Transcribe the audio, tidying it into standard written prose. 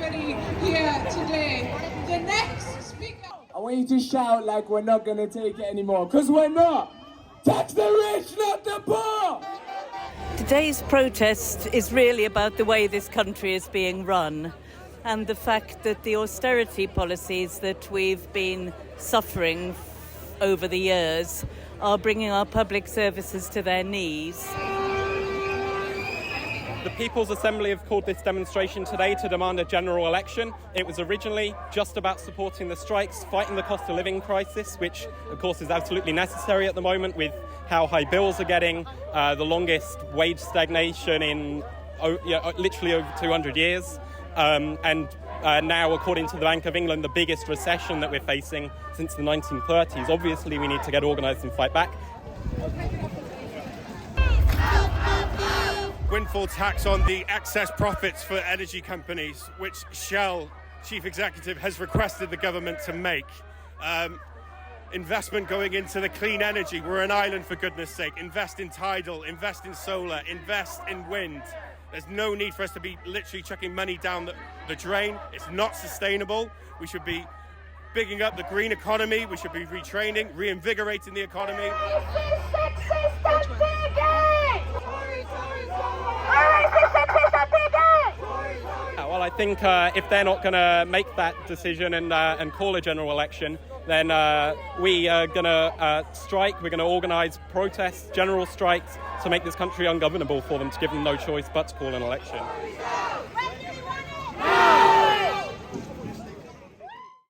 everybody here today. The next speaker. I want you to shout like we're not going to take it anymore, because we're not. Tax the rich, not the poor. Today's protest is really about the way this country is being run and the fact that the austerity policies that we've been suffering over the years are bringing our public services to their knees. The People's Assembly have called this demonstration today to demand a general election. It was originally just about supporting the strikes, fighting the cost of living crisis, which of course is absolutely necessary at the moment with how high bills are getting, the longest wage stagnation in literally over 200 years. And now, according to the Bank of England, the biggest recession that we're facing since the 1930s. Obviously, we need to get organised and fight back. Windfall tax on the excess profits for energy companies, which Shell chief executive has requested the government to make. Investment going into the clean energy. We're an island, for goodness sake. Invest in tidal, invest in solar, invest in wind. There's no need for us to be literally chucking money down the drain. It's not sustainable. We should be bigging up the green economy. We should be retraining, reinvigorating the economy. Well, I think if they're not going to make that decision and call a general election, then we are going to strike. We're going to organise protests, general strikes, to make this country ungovernable for them, to give them no choice but to call an election.